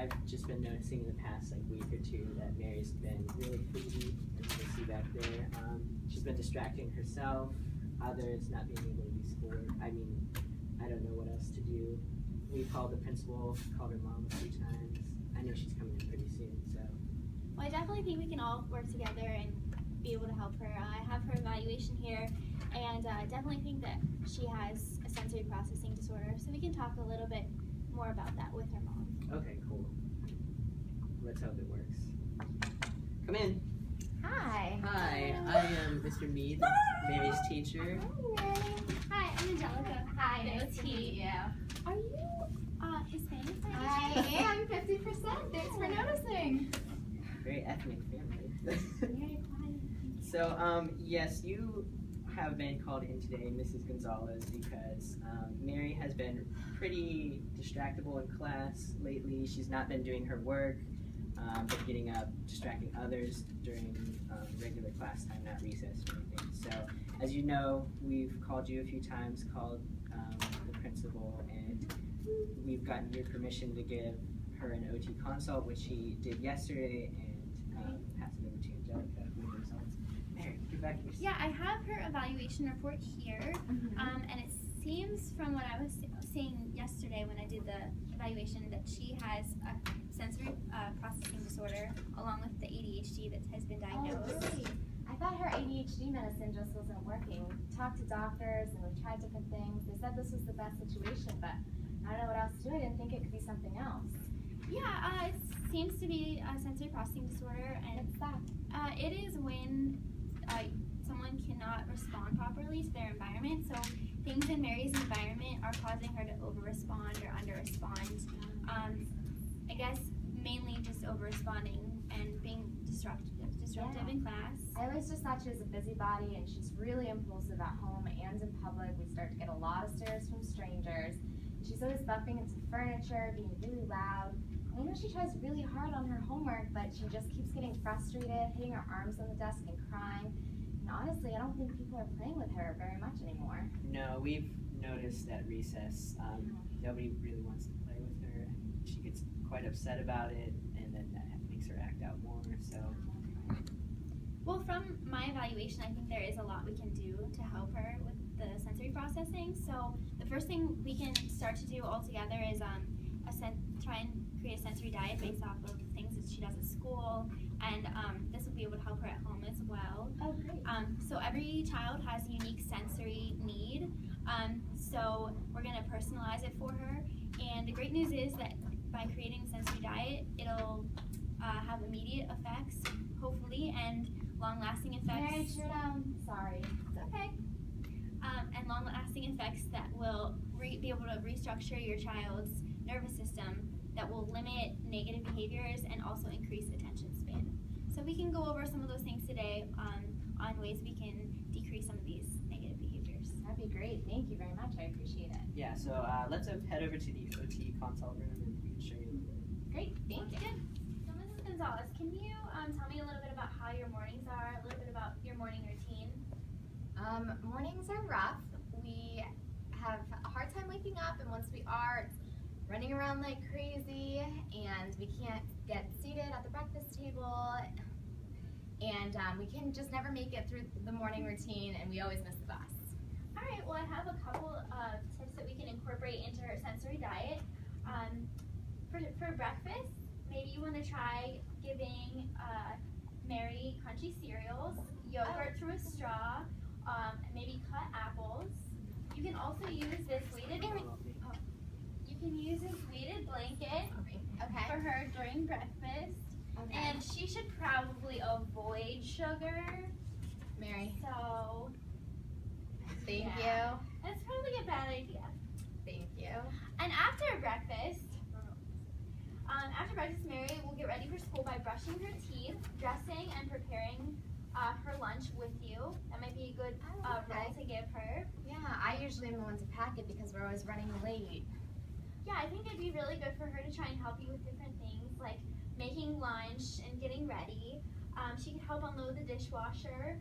I've just been noticing in the past like week or two that Mary's been really fidgety, as you can see back there. She's been distracting herself, others, not being able to do schoolwork. I mean, I don't know what else to do. We called the principal, called her mom a few times. I know she's coming in pretty soon, so. Well, I definitely think we can all work together and be able to help her. I have her evaluation here, and I definitely think that she has a sensory processing disorder, so we can talk a little bit more about that with her mom. Okay, cool. Let's hope it works. Come in. Hi. Hi, I am Mr. Mead, Mary's teacher. Hi, I'm Angelica. Hi, Nice to meet you. Are you Hispanic by any I chance? am 50%. Thanks for noticing. Very ethnic family. Very quiet. So, yes, you have been called in today, Mrs. Gonzalez, because Mary has been pretty distractible in class lately. She's not been doing her work, but getting up, distracting others during regular class time, not recess or anything. So, as you know, we've called you a few times, called the principal, and we've gotten your permission to give her an OT consult, which she did yesterday, and pass it over to Angelica for the results. Mary, get back to your seat. Yeah, I have her evaluation report here, and it seems from what I was seeing yesterday when I did the evaluation that she has a sensory processing disorder along with the ADHD that has been diagnosed. Oh, really? I thought her ADHD medicine just wasn't working. Talked to doctors and we tried different things. They said this was the best situation, but I don't know what else to do. I didn't think it could be something else. Yeah, it seems to be a sensory processing disorder, and What's that? it is when someone cannot respond properly to their environment. So things in Mary's environment are causing her to over-respond or under-respond. I guess mainly just over-responding and being disruptive in class. I always just thought she was a busybody and she's really impulsive at home and in public. We start to get a lot of stares from strangers. She's always bumping into furniture, being really loud. I know she tries really hard on her homework, but she just keeps getting frustrated, hitting her arms on the desk and crying. And honestly, I don't think people are playing with her very much anymore. No, we've noticed at recess, nobody really wants to play with her. She gets quite upset about it, and then that makes her act out more, so. Well, from my evaluation, I think there is a lot we can do to help her with the sensory processing. So the first thing we can start to do all together is try and create a sensory diet based off of things that she does at school, and this will be able to help her at home as well. Oh, great. So every child has a unique sensory need, so we're going to personalize it for her, and the great news is that by creating a sensory diet, it'll have immediate effects, hopefully, and long-lasting effects. Mary, turn down. Sorry. It's okay. And long-lasting effects that will be able to restructure your child's nervous system, that will limit negative behaviors and also increase attention span. So we can go over some of those things today on ways we can decrease some of these negative behaviors. That'd be great. Thank you very much. I appreciate it. Yeah, so let's head over to the OT consult room and we can show you a little bit. Great. Thank you. So Mrs. Gonzalez, can you tell me a little bit about how your mornings are, a little bit about your morning routine? Mornings are rough. We have a hard time waking up, and once we are, it's running around like crazy, and we can't get seated at the breakfast table, and we can just never make it through the morning routine, and we always miss the bus. All right, well, I have a couple of tips that we can incorporate into her sensory diet. For breakfast, maybe you want to try giving Mary crunchy cereals, yogurt through a straw, maybe cut apples. You can also use this weighted blanket for her during breakfast. Okay. And she should probably avoid sugar. Mary, So thank yeah. you. That's probably a bad idea. Thank you. And after breakfast, Mary will get ready for school by brushing her teeth, dressing, and preparing her lunch with you. That might be a good role to give her. Yeah, I usually am the one to pack it because we're always running late. Yeah, I think it'd be really good for her to try and help you with different things like making lunch and getting ready. She could help unload the dishwasher,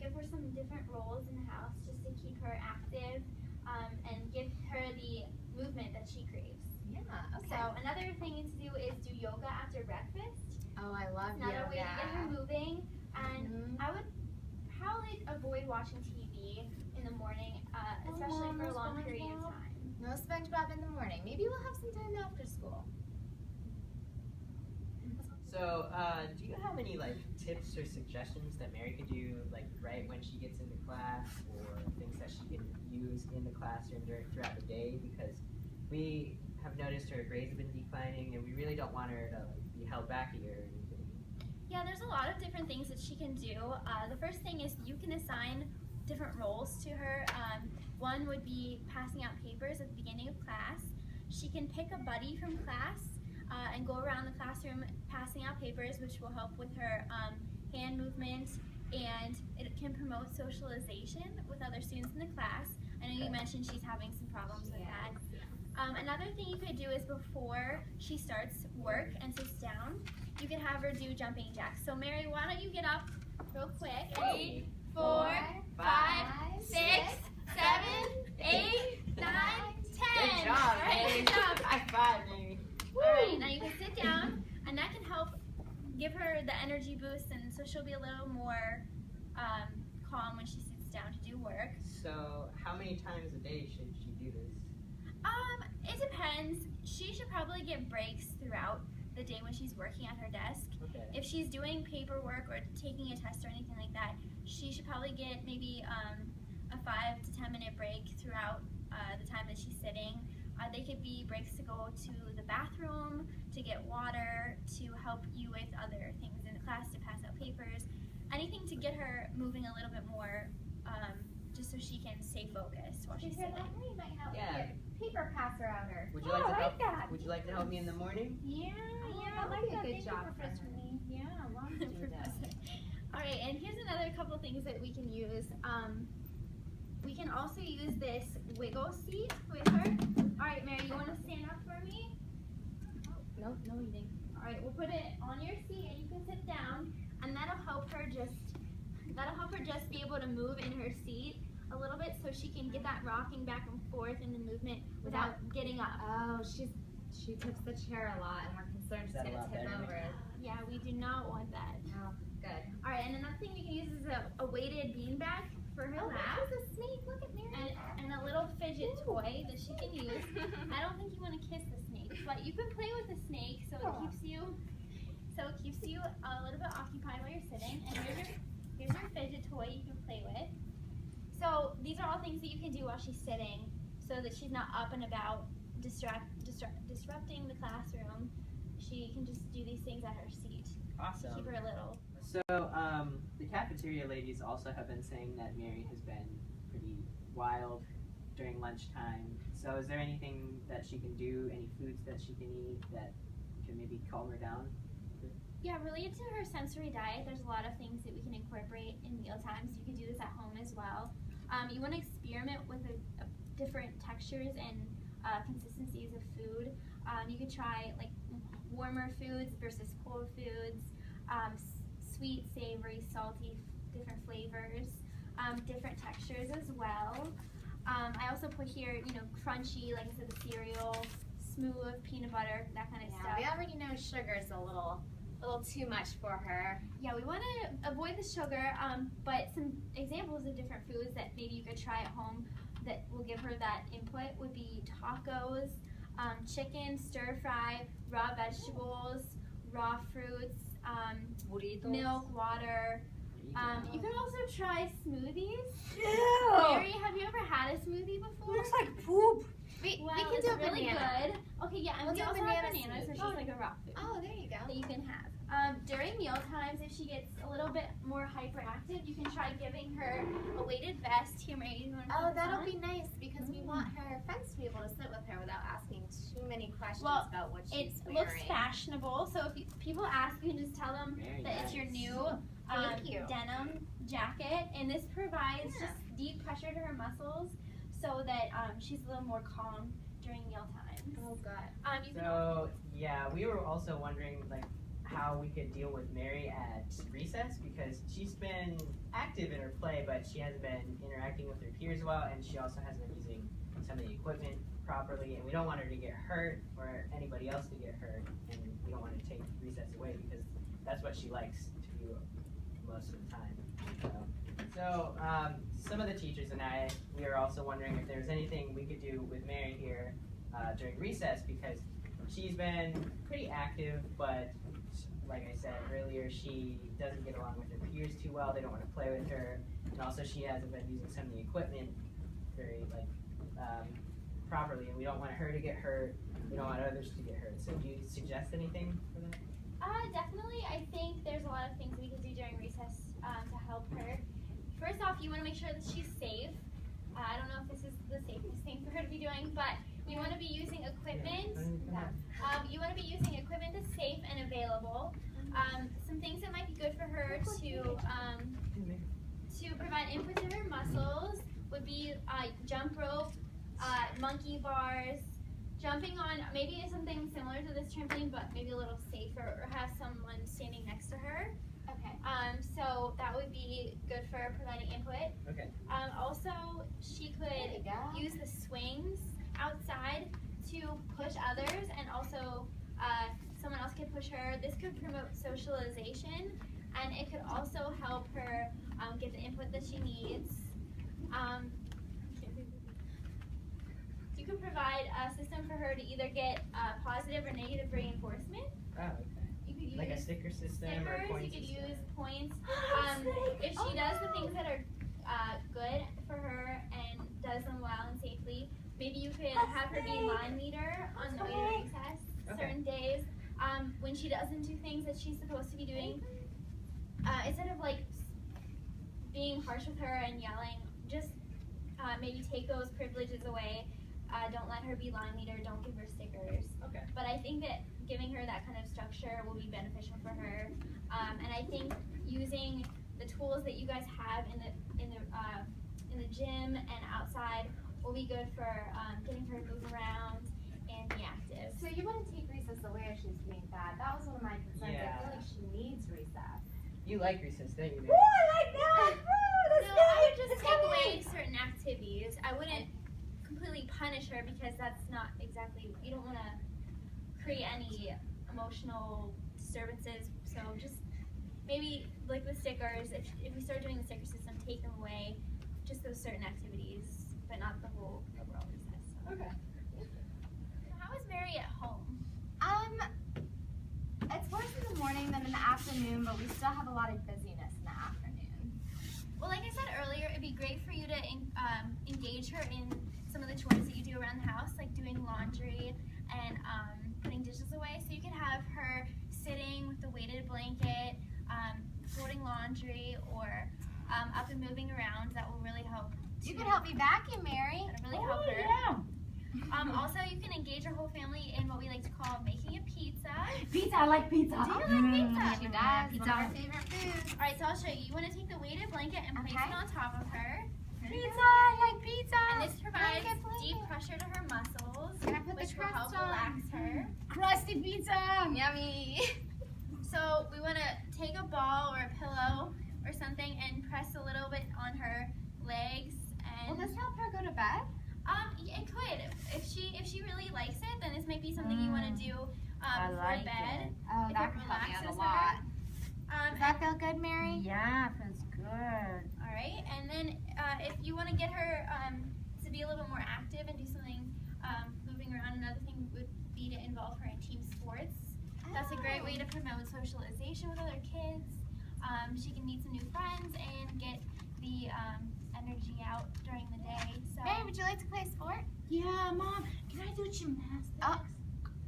give her some different roles in the house just to keep her active and give her the movement that she craves. Yeah, okay. So another thing to do is do definitely avoid watching TV in the morning, especially for a long period of time. No SpongeBob in the morning. Maybe we'll have some time after school. So, do you have any like tips or suggestions that Mary could do, like right when she gets into class, or things that she can use in the classroom throughout the day? Because we have noticed her grades have been declining, and we really don't want her to like, be held back a year or anything. Yeah, there's a lot of different things that she can do. The first thing is you can assign different roles to her. One would be passing out papers at the beginning of class. She can pick a buddy from class and go around the classroom passing out papers, which will help with her hand movement, and it can promote socialization with other students in the class. I know you mentioned she's having some problems with that. Another thing you could do is before she starts work and sits down, you can have her do jumping jacks. So Mary, why don't you get up real quick? 8, 4, 5, 6, 7, 8, 9, 10. Good job, All right, Mary. good job. High five, Mary. Alright, now you can sit down, and that can help give her the energy boost, and so she'll be a little more calm when she sits down to do work. So, how many times a day should she do this? It depends. She should probably get breaks throughout the day when she's working at her desk. Okay. If she's doing paperwork or taking a test or anything like that, she should probably get maybe a 5 to 10 minute break throughout the time that she's sitting. They could be breaks to go to the bathroom, to get water, to help you with other things in the class, to pass out papers, anything to get her moving a little bit more, just so she can stay focused while she's sitting. You might help Yeah. paper passer outer. Would you like to I help? like that. Would you like to help me in the morning? Yeah, that I would like be a that. good Thank you, job for Professor her. Lee. Yeah, love to do that. Professor. All right, and here's another couple things that we can use. We can also use this wiggle seat with her. All right, Mary, you want to stand up for me? No eating. All right, we'll put it on your seat, and you can sit down, and that'll help her just be able to move in her seat a little bit, so she can get that rocking back and forth in the movement without getting up. Oh, she tips the chair a lot, and we're concerned Is she's that a gonna lot tip better? over. Yeah, we do not want that. Oh, good. All right, and another thing we can use is a weighted beanbag for her lap. There's a snake. Look at Mary. And a little fidget toy that she can use. I don't think you want to kiss the snake, but you can play with the snake, so it keeps you a little bit occupied while you're sitting. And here's your fidget toy you can play with. So these are all things that you can do while she's sitting, so that she's not up and about disrupting the classroom. She can just do these things at her seat. Awesome. Keep her little. So, the cafeteria ladies also have been saying that Mary has been pretty wild during lunchtime. So, is there anything that she can do, any foods that she can eat that can maybe calm her down? Yeah, related to her sensory diet, there's a lot of things that we can incorporate in meal times. You can do this at home as well. You want to experiment with different textures and consistencies of food. You could try like warmer foods versus cold foods, sweet, savory, salty, different flavors, different textures as well. I also put here, crunchy, like I said, the cereal, smooth, peanut butter, that kind of stuff. We already know sugar's a little too much for her. Yeah, we want to avoid the sugar, but some examples of different foods that maybe you could try at home that will give her that input would be tacos, chicken, stir fry, raw vegetables, raw fruits, milk, water. You can also try smoothies. Ew! Mary, have you ever had a smoothie before? Looks like poop. We Well, can it's do a really banana. good. Okay, yeah, and We'll we do a also banana have bananas, which smoothie. is like a raw food Oh, there you go. that you can have. During meal times, if she gets a little bit more hyperactive, you can try giving her a weighted vest. Here, Mary, you want to Oh, put this that'll on? be nice because we want her friends to be able to sit with her without asking too many questions Well, about what It she's looks wearing. fashionable, so if people ask, you can just tell them Very that it's your nice. new Thank you. denim jacket, and this provides Yeah. just deep pressure to her muscles, so that she's a little more calm during meal times. Oh, good. You can So, yeah, we were also wondering, like, how we could deal with Mary at recess, because she's been active in her play, but she hasn't been interacting with her peers well, and she also hasn't been using some of the equipment properly, and we don't want her to get hurt or anybody else to get hurt, and we don't want to take recess away because that's what she likes to do most of the time. So, So some of the teachers and I, we are also wondering if there's anything we could do with Mary here during recess, because she's been pretty active, but like I said earlier, she doesn't get along with her peers too well. They don't want to play with her, and also she hasn't been using some of the equipment very properly, and we don't want her to get hurt. We don't want others to get hurt. So do you suggest anything for that? Definitely. I think there's a lot of things we could do during recess to help her. First off, you want to make sure that she's safe. I don't know if this is the safest thing for her to be doing, but you want to be using equipment. You want to be using equipment that's safe and available. Some things that might be good for her to provide input to her muscles would be jump rope, monkey bars, jumping on maybe something similar to this trampoline, but maybe a little safer, or have someone standing next to her. Okay. So that would be good for providing input. Okay. Also, she could use the swings outside to push others, and also someone else could push her. This could promote socialization, and it could also help her get the input that she needs. You could provide a system for her to either get positive or negative reinforcement. Oh, okay. You could use Like a sticker system or stickers, points you could system. use points. If she does the things that are good for her and does them well and safely, maybe you could have her be line leader on the way to recess certain days. When she doesn't do things that she's supposed to be doing, instead of like being harsh with her and yelling, just maybe take those privileges away. Don't let her be line leader. Don't give her stickers. Okay. But I think that giving her that kind of structure will be beneficial for her. And I think using the tools that you guys have in the gym and outside will be good for getting her to move around and be active. So you want to take recess away if she's being bad. That was one of my concerns. Yeah. I feel like she needs recess. You like recess, don't you? Ooh, I like that! No, I would just take away certain activities. I wouldn't completely punish her, because that's not exactly, you don't want to create any emotional disturbances. So just maybe like the stickers, if we start doing the sticker system, take them away, just those certain activities, but not the whole overall recess. So. Okay. So how is Mary at home? It's worse in the morning than in the afternoon, but we still have a lot of busyness in the afternoon. Well, like I said earlier, it'd be great for you to engage her in some of the chores that you do around the house, like doing laundry and putting dishes away. So you could have her sitting with the weighted blanket, folding laundry, or up and moving around. That will really help. You can help me vacuum, Mary. That'll really help her. Yeah. Also, you can engage your whole family in what we like to call making a pizza. Pizza, I like pizza. Do you like pizza? She does. Pizza. One of our favorite foods. All right, so I'll show you. You want to take the weighted blanket and place it on top of her. Pizza, I like pizza. And this provides deep pressure to her muscles, Can I put which the will help crust on? relax her. Crusty pizza. Yummy. So we want to take a ball or a pillow or something and press a little bit on her legs. Will And this help her go to bed? it could. If she really likes it, then this might be something you want to do before bed. Oh, If that it could help me out a relaxes lot. her. Does that feel good, Mary? Yeah, feels good. All right, and then if you want to get her to be a little bit more active and do something moving around, another thing would be to involve her in team sports. That's a great way to promote socialization with other kids. She can meet some new friends and get the energy out during the day. So. Mary, would you like to play a sport? Yeah, Mom, can I do gymnastics? Oh,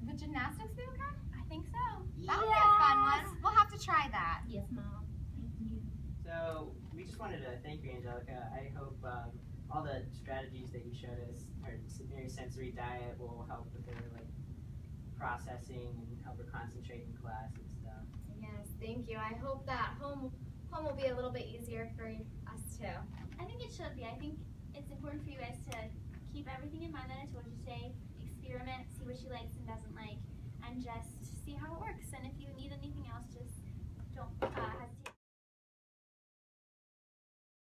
the gymnastics be okay? I think so. That would be a fun one. We'll have to try that. Yes, Mom. Thank you. So we just wanted to thank you, Angelica. I hope all the strategies that you showed us, her Mary sensory diet, will help with her processing and help her concentrate in class and stuff. Yes, thank you. I hope that home will be a little bit easier for us too. I think it should be. I think it's important for you guys to keep everything in mind that I told you today. Experiment, see what she likes and doesn't like, and just see how it works. And if you need anything else, just don't hesitate